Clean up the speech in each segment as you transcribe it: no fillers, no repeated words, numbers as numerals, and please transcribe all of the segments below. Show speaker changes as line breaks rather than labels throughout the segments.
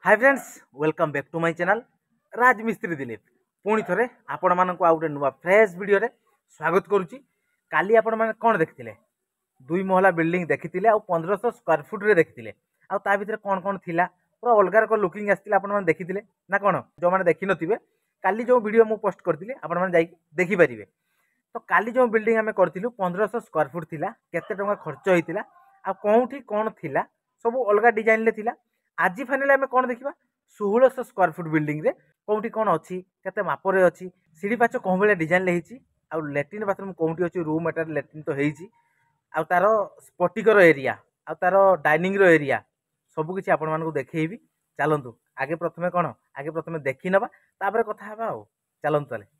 Hi friends welcome back to my channel राजमिस्त्री दिलीप पुणी थे आपण मानक आ गोटे नुआ फ्रेश वीडियो रे स्वागत करुच्ची। काली आपण माने कौन देखिले दुई महला बिल्डिंग देखिथिले आ 1500 स्क्वायर फुट रे देखिथिले आ ता भितर कौन कौन थिला पूरा अलगार को लुकिंग आस्तिले आपण माने देखिथिले ना कौन जो माने देखि नथिबे काली जो वीडियो मु पोस्ट करथिले आपण माने जाई देखि परिबे। तो काली जो बिल्डिंग आमे करथिलु 1500 स्क्वायर फुट थिला केते टंका खर्च होइतिला आ कोउठी कौन थिला सब अलगा डिजाइन ले थिला। आज फाइनाली आम कौन देखा 1600 स्क्वायर फुट बिल्डिंग रे कौटी कौन अच्छी केते मापरे अच्छी सीढ़ी पाच कौन भाई डिजाइन लेही आ लैट्रिन बाथरूम कौटी अच्छी रूम एटार लैट्रिन तो होती आ तार स्पटिकर एरिया आ तार डाइनिंग रो एरिया सबकिछि आपण मानकु देखैबी। चलतु आगे प्रथमे कौन आगे प्रथमे देखी नबा तापर कथा हेबा आ चलतु ताले।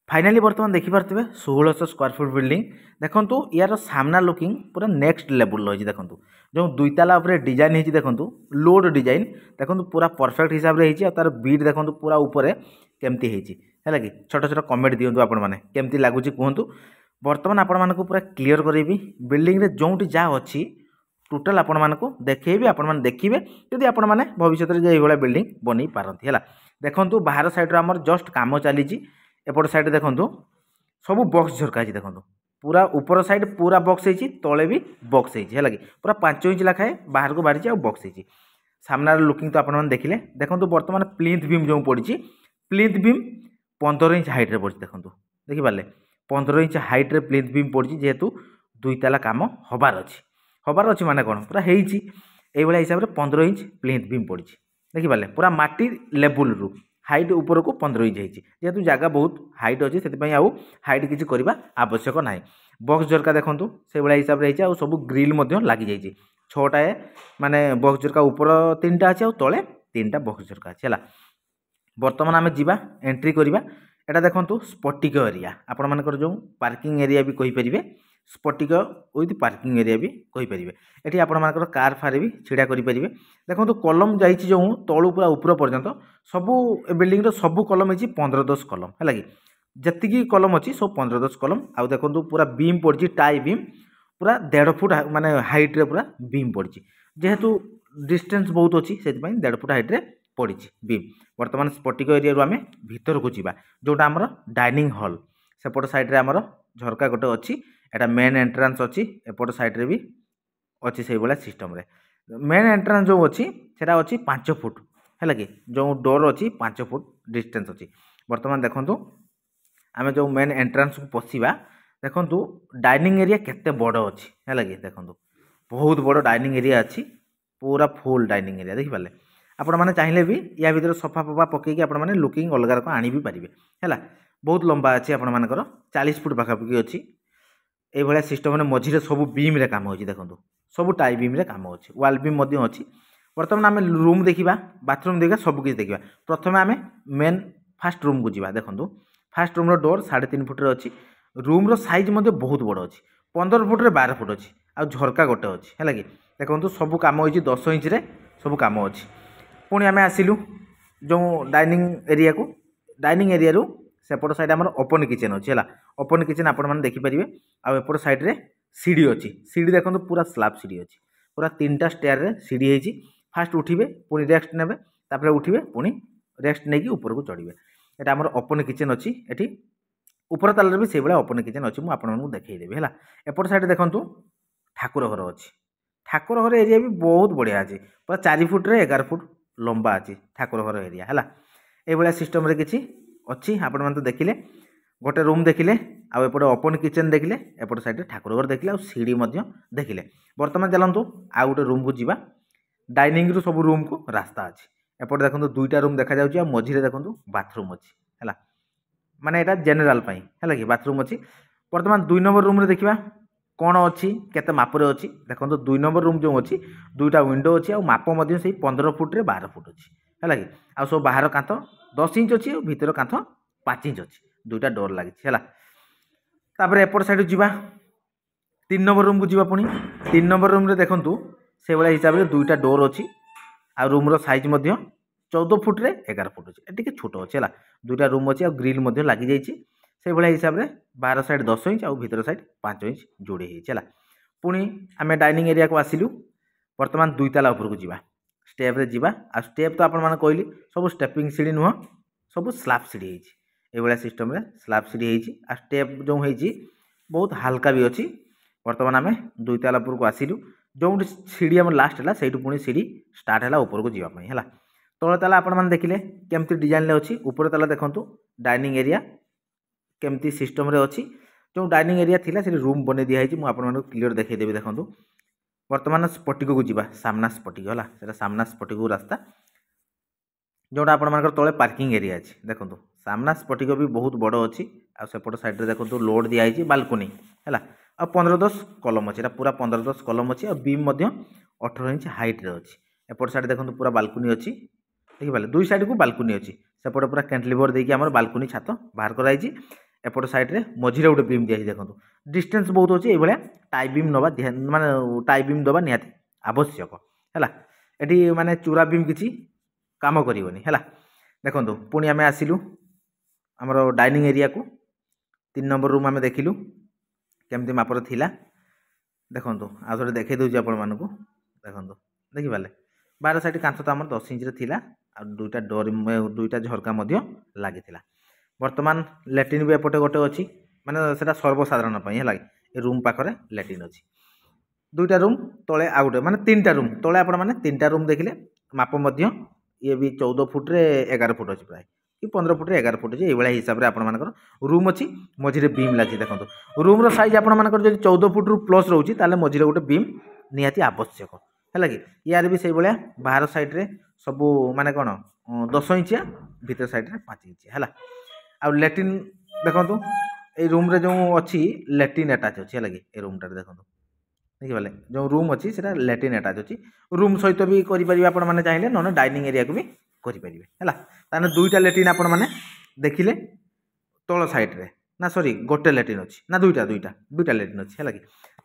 फाइनाली बर्तमान देखिपे 1600 स्क्वायर फुट बिल्डिंग देखंतु यार सामना लुकिंग पूरा नेक्स्ट लेवल रही देखंतु जो दुई ताला ऊपर डिजाइन होती देखंतु लोड डिजाइन देखंतु पूरा परफेक्ट हिसाब रे होती तार बीट देखंतु पूरा ऊपर केमती होती है कि छोट छोट कमेंट दिंतु आपण मैंने केमती लगुच कहतु। बर्तमान आपण मानक पूरा क्लीयर करेबी बिल्डिंग रे जोंटी जा अच्छी टोटाल आपण मानक देखैबी आपण माने देखिबे जदि आपण माने भविष्य रे जे भाया बिल्डिंग बनी पारंती है। देखंतु बाहर साइड रे हमर जस्ट काम चली एपट साइड देखंतु सब बॉक्स झरका देखंतु पूरा ऊपर साइड पूरा बॉक्स होती तले भी बॉक्स है कि पूरा 5 इंच लाखाए बाहर को बाहरी बॉक्स होती सामनार लुकिंग तो आपने देखिले। देखो बर्तमान प्लिंथ बीम जो पड़ी प्लिंथ बीम 15 इंच हाइट रे पड़ी देखो देखिपारे 15 इंच हाइट रे प्लिंथ बीम पड़ी जेहेतु दुई ताला काम हबार अच्छी माने कौन पूरा होई हिसाब से 15 इंच प्लिंथ बीम पड़ी देखिपारे पूरा माटी लेवल रू हाइट ऊपर को 15 इंच होती जेहेतु जगह बहुत हाइट अच्छी से आउ हाइट किसी करवा आवश्यक ना। बॉक्स झरका देखूँ से भाया हिसाब से सब ग्रिल लगी जाइए 6टा माने बॉक्स झरका ऊपर 3टा अच्छी तले 3टा बॉक्स झरका अच्छी है। बर्तमान आम जा एंट्री करवा एटा देखो स्पटिक एरिया आपण मानकर जो पार्किंग एरिया भी कहींपर स्पटिक विथ पार्किंग एरिया भी कहींपर ये आपण मानकर कार फार भी छिड़ा करेंगे। देखो कलम जा जो तलू पूरा ऊपर पर्यंत सबू बिल्डिंग सबू कलम है 15-10 कलम है कि जी कलम अच्छी सब 15-10 कलम आउ देखो पूरा बीम पड़ी टाई बीम पूरा 1.5 फुट माने हाइट रे पूरा बीम पड़ी जेहेतु डिस्टेंस बहुत अच्छी से 1.5 फुट हाइट रे पड़ी बीम। बर्तमान स्पटिक एरिया रू आम भीतर को जीवा जोटा आमर डाइनिंग हॉल सेपट साइड रे आमर झरका गोटे अच्छी एटा मेन एंट्रांस अच्छी एपट साइड रे भी अच्छी से भाया सिस्टम रे मेन एंट्रांस जो अच्छी सेटा अच्छी 5 फुट है कि जो डोर अच्छी 5 फुट डिस्टेंस अच्छी। बर्तमान देखो आम जो मेन एंट्रांस को पशिबा देखो डाइनिंग एरिया केते बड़ अच्छी है कि देखो बहुत बड़ डाइनिंग एरिया अच्छी पूरा फुल डाइनिंग एरिया देखिपारे आपण मैंने चाहिए भी या भीतर सफा फफा पकईकि आपण मैंने लुकिंग अलग आनी भी पारे है। बहुत लंबा अच्छी आपण मानकर 40 फुट पाखापाखि अच्छी ये सिस्टम में मझीरे सब बीम रे काम होची देखो सब टाई बीम रे काम अच्छी वाल बीम अच्छी। बर्तमान आम रूम देखा बाथरूम देखा सबकि देखा प्रथम आम मेन फास्ट रूम को जीवा देखो फास्ट रूम डोर 3.5 फुट अच्छी रूम रो साइज बहुत बड़ अच्छी 15 फुट रे 12 फुट अच्छी आ झरका गोटे अच्छी है कि देखो सब कम हो 10 इंच रे सब कम अच्छी। पुणी आम आसिलु जो डाइनिंग एरिया रू सेपट साइड आम ओपन किचेन अच्छी है ओपन किचेन आपण मैंने देखिपारे आउट साइड रे सीढ़ी अच्छी सीढ़ी देखो पूरा स्लाब सीढ़ी अच्छी पूरा 3टा स्टेयर रे सीढ़ी होती फास्ट उठिबे पुणी रेस्ट नेबे तापर उठिबे पुणी रेस्ट नहीं कि ऊपर को चढ़िबे एटा हमर ओपन किचेन अच्छी एठी ऊपर ताल भी से भाया ओपन किचेन अच्छी मुझे आपको देखईदेवी है। एपट साइड देखूँ ठाकुर घर अच्छी ठाकुर घर एरिया भी बहुत बढ़िया अच्छी पूरा 4 फुट रे 11 फुट लंबा अच्छी ठाकुर घर एरिया है ये सिस्टम रे किसी अच्छी आपण मैंने तो देखिले गोटे रूम देखिले आउ एपटे ओपन किचेन देखिले एपट साइड ठाकुर घर देखिले सीढ़ी देखिले। बर्तमान चलतु आउ गोटे रूम को जीवा डाइनिंग रू सब रूम को रास्ता अच्छी एपटे देखो 2टा रूम देखा जाउची आ मझिरे देखो बाथरूम अच्छी है माने एटा जेनेराल पाई है कि बाथरूम अच्छी। बर्तमान 2 नंबर रूम रे देखिबा कौन अच्छी केते मापरे अच्छी देखो 2 नंबर रूम जो अच्छी 2टा विंडो अच्छी आ माप से 15 फुट रे 12 फुट अच्छी है कि आ सब बाहर कांथ 10 इंच अच्छी और भीतर कांथ 5 इंच अच्छी 2टा डोर लगी है। एपट साइड जीवा 3 नंबर रूम को जीवा पुणी 3 नंबर रूम रे देखंतु से भाया हिसाब से 2टा डोर अच्छी आ रूम रो साइज 14 फुट रे 11 फुट अच्छी टे छोट अच्छी है 2टा रूम अच्छी आ ग्रिल लगी जाइए से भाया हिसाब से बाहर साइड 10 इंच आ भीतर साइड 5 इंच जोड़ी है। पुणी आम डाइनिंग एरिया को आसिलु बर्तमान दुई ताला उपरକୁ ଯିବା स्टेप रे ଯିବା आ स्टेप तो आपण माने कहली सब स्टेपिंग सीढ़ी नुह सब स्लैब सीढ़ी ହେଇଛି एभलिया सिस्टम रे स्लैब सीढ़ी ହେଇଛି आ स्टेप जो ହେଇଛି बहुत हल्का भी अच्छी बर्तमान आम दुई ताला उपरକୁ आसिलु जो सीढ़ी आम लास्ट है से पुणी सीढ़ी स्टार्ट है ऊपर को जीवाई है तल ताला आपण मैंने देखिले केमती डिजाइन अच्छी ऊपर ताला देखूँ डाइनिंग एरिया केमती सिस्टम रे अच्छी जो डाइनिंग एरिया थिला से रूम बने दिखाई मुझे क्लीयर देखदेवी देखूँ बर्तमान स्पटिक को जीवा सामना स्पटिक है सामना स्पटिक रास्ता जोटा आपण मानकर तले पार्किंग एरिया अच्छी देखो सामना स्पटिक भी बहुत बड़ अच्छी आ सेपट साइड देखो लोड दिखाई बालकोनी है आ 15-10 कलम अच्छी पूरा 15-10 कलम अच्छी और बीम 18 इंच हाइट रे अच्छी एपट साइड देखो पूरा बालकोनी अच्छी देखिए दुई साइड को बालकोनी अच्छी सेपटे पूरा कैंटिलीवर देकी आम बालकोनी छात बाहर कराई एपट साइड रे मझे गोटे बीम दिखाई देखो डिस्टेंस बहुत अच्छी ये टाई बीम नवा माने टाई बीम दबा निहाती आवश्यक है एटी माने चूरा बीम किसी काम करनी है देखो पुणी आम आसिलु आमर डाइनिंग एरिया को 3 नंबर रूम आम देखिलु केमती मापर थिला देखो आ थोड़े देखे दूसरी आपण मानक देखो देखिपारे बाहर साइड कांच तो आम 10 इंच थिला आ दुईटा डोर दुईटा झरका लगी बर्तमान लैट्रिन भी एपटे गोटे अच्छी माने सेटा सर्वसाधारण है रूम पाखरे लैट्रिन अच्छी दुईटा रूम तले आ गोटे माने 3टा रूम तले आपण माने 3टा रूम देखिले माप ये भी 14 फुट रे 11 फुट अच्छी प्राय कि 15 फुट रे 11 फुट अच्छी ये हिसाब से आपण रूम अच्छी मझे बीम लगी देखो रूम रो साइज आपण 14 फुट रु प्लस रोचे ताले मझे गोटे बीम निहाती आवश्यक है कि यार भी से भाया बाहर साइड रे सब माने कौन 10 इंचिया भीतर साइड रे 5 इंच है आ लैट्रिन देखो ये रूम रे जो अच्छी लैट्रिन अटैच अच्छी है ये रूम टार देखो देखिए जो रूम अच्छी से लैट्रिन अटैच अच्छी रूम सहित भी करेंगे आपण मैंने चाहिए ना डाइनिंग एरिया को भी करेंगे है दुईटा लैट्रिन आपण मैंने देखिले तल साइड रे ना सॉरी गोटे लैट्रिन अच्छी ना दुईटा दुईटा दुईटा लैट्रिन अच्छी है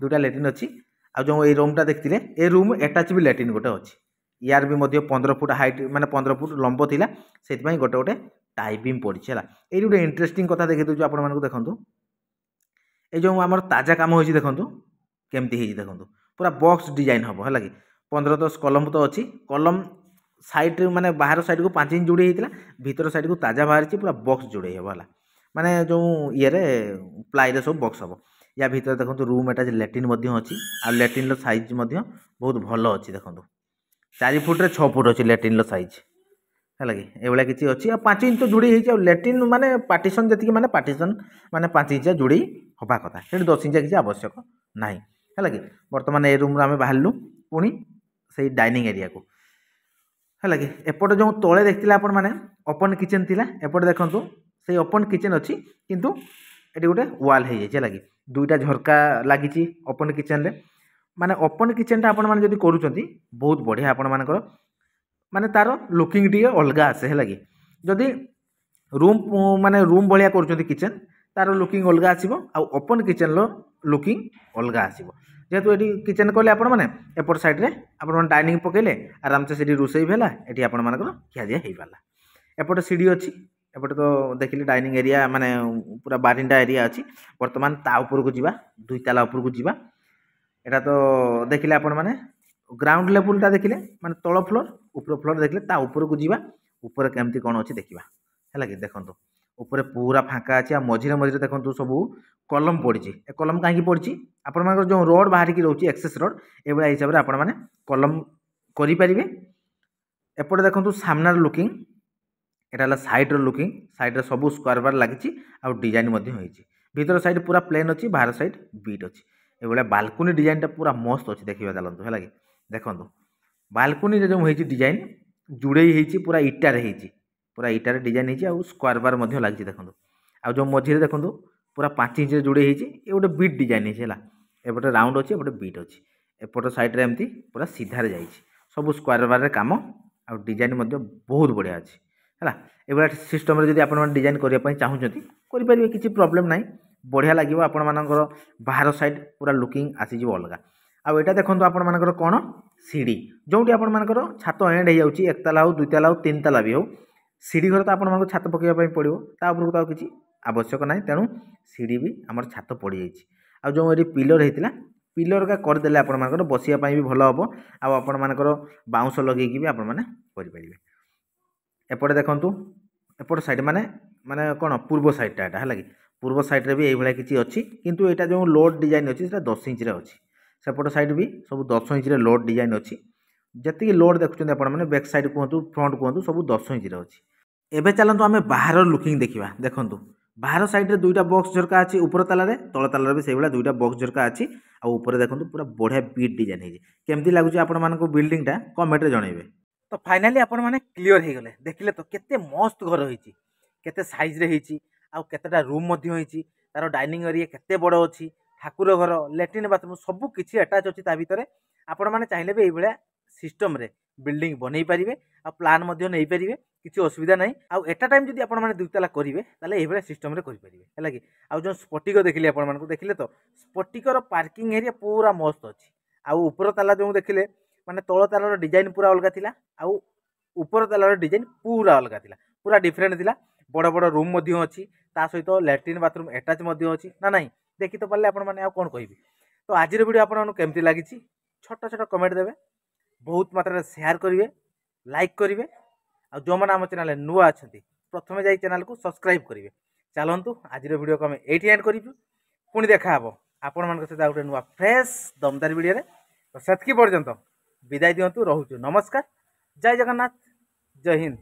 दुईटा लैट्रिन अच्छी आ जो ये रूमटा देखते ये रूम अटैच भी लैट्रिन गोटे अच्छी यार भी 15 फुट हाइट माने 15 फुट लंब थिला सेति गोटे गोटे टाई बीम पड़ी है ये गोटे इंटरेस्टिंग कथा देखी दूँ आपण मानक देखो ये जो आम ताजा काम होती देखो केमती है देखो पूरा बॉक्स डिजाइन हम है कि 15-10 कलम तो अच्छी कलम साइड माने बाहर साइड को 5 इंच जोड़ी होता भीतर साइड को ताजा बाहरी पूरा बॉक्स जोड़े हम है माने जो ये प्लाई सब बॉक्स हम या भीतर देखो रूम एटा लैट्रिन अच्छी आ लैट्रिन साइज बहुत भल अच्छी देखो 4 फुट रे 6 फुट अच्छी लैट्रिन साइज है कि ये किसी अच्छी आ 5 इंच तो जोड़ी हो लैट्रिन माने पार्टीशन जी माने पार्टीशन माने 5 इंच जोड़ी हवा कथा से 10 इंच किसी आवश्यक ना है कि बर्तमान ये रूम आम बाहर पुणी से डाइनिंग एरिया को है कि एपटे जो तले देखते आपण मैंने ओपन किचन थिला एपटे देखो से ओपन किचन अच्छी किंतु ये गोटे वाल हो जाए कि दुईटा झरका लगी ओपन किचन रे माने ओपन किचन आपण मैंने जब करूँ बहुत बढ़िया आपण मानकर माने तार लुकिंग टी अलग आसे है कि जदि रूम माने रूम भाया कर किचन तार लुकिंग अलग आसो आ ओपन किचन लुकिंग अलग आसो जेहेतु ये किचन कले आपण मैंने एपट साइड रे आपण डाइनिंग पकेले आराम से सीढ़ी रोसई भेला ये आपण मानकर खियादिया हो पाला एपटे सीढ़ी अच्छी एपटे तो देखिले डाइनिंग एरिया माने पूरा बारिंडा एरिया अच्छी बर्तमान ता ऊपर को जीवा दुई ताला ऊपर को जीवा एटा तो देखिले आपण माने ग्राउंड लेवलटा देखिले माने तल फ्लोर ऊपर फ्लोर देखिले ता ऊपर को जीवा ऊपर केमती कौन अच्छी देखा है कि देखो ऊपर पूरा फाँका अच्छी मझे मझे देखो सब कलम पड़ी कलम कहीं पड़ी आपण जो रोड बाहर की रोचे एक्सेस रोड ये हिसाब से आपण मैंने कलम करें एपटे देखो सामनार लुकिंग यहाँ साइड्र लुकिंग साइड्रे सब स्क्वायर बार लगी डिजाइन भीतर साइड पूरा प्लेन अच्छी बाहर साइड बीट अच्छी ये बालकोनी डिजाइन पूरा मस्त अच्छी देखा चलते है कि देखो बालकोनी जो होती डिजाइन जुड़े पूरा इटारे पूरा इटारे डिजाइन हो स्क्वायर बार लगी देखो आ जो मझे देखो पूरा 5 इंच जोड़े ये गोटे बीट डिजाइन है एपटे राउंड अच्छी एपटे बीट अच्छी एपट साइड एमती पूरा सीधार जा सब स्क्वायर बार काम आ डिजाइन बहुत बढ़िया अच्छी है ये सिस्टम जब आप डिजाइन करने चाहूँगी करेंगे किसी प्रोब्लेम ना बढ़िया लगे आपण मानकर बाहर साइड पूरा लुकिंग आसीज अलग आउ यहाँ देखो आपण मानकर कौन सीढ़ी जोटी आपण मानकर छात एंड हो जाऊँगी 1 ताला हो 2 ताला हो 3 ताला भी हो सीढ़ी घर तो आपण छात पकड़ा पड़ो तापर तो किसी आवश्यक ना तेणु सीढ़ी भी आम छात पड़ जाए जो ये पिलर होता पिलर का करदेले आपर बसिया भी भल हम आपर बाउंस लगे भी आपण मैंने करेंगे। एपटे देखु एपट साइड माने माने कौन पूर्व साइडटा है लगे पूर्व साइड्रे भी ये किसी अच्छी किंतु यहाँ जो लोड डिजाइन अच्छी 10 इंच अच्छी सेपट साइड भी सब 10 इंच लोड डिजाइन अच्छी जी लोड देखुं आपने बैक साइड कहतु फ्रंट कहतु सब 10 इंच अच्छी। एबे चलतु आम बाहर लुकिंग देखा देखूँ बाहर साइड्रे दुईटा बॉक्स झरका अच्छी ऊपर तालारे तल तालारे भी से भाई दुईटा बॉक्स झरका अच्छी आउे देखो पूरा बढ़िया बीट डिजाइन है केमती लगुच आपण बिल्डिंगटा कमेंट जनइबे। तो फाइनाली आपण मैंने क्लीयर हो गले देखिले तो केते मस्त घर होती केते साइज रे होती आतेटा रूम तार डाइनिंग एरिया केते बड़ अच्छी ठाकुर घर लैट्रिन बाथरूम सब किसी अटैच अच्छी ता भितर आपण मैंने चाहिए भी ये सिस्टम रे बिल्डिंग बनई पारे आ प्लान नहीं पारे किसी असुविधा ना आउ एटा टाइम जब आप दुईताला करेंगे ताले ये सिस्टम रे करेंगे है कि आउ जो स्फटिक देखिले आपको देखिले तो स्फटिकर पार्किंग एरिया पूरा मस्त अच्छी आउ ऊपर ताला जो देखिले माने तल तालार डिजाइन पूरा अलग थिला आउ ऊपर तालार डिजाइन पूरा अलग थिला पूरा डिफरेंट थिला बड़ बड़ रूम अच्छी ता सहित लैट्रिन बाथरूम अटैच अच्छी ना नहीं देखी तो पारे आपण मैंने कौन कहि। तो आज वीडियो आपको केमती लगी छोट छोट कमेंट देवे बहुत मात्रा शेयर करेंगे लाइक करेंगे आ जो मैंने आम चैनल नुआ अच्छा प्रथम जा चैनल को सब्सक्राइब करेंगे। चलतु आज वीडियो को आम ये करूँ पुणी देखा आपण मान सहित गोटे नुआ फ्रेश दमदार वीडियो तो सेतकी पर्यंत विदाय दिंतु रोचु नमस्कार जय जगन्नाथ जय हिंद।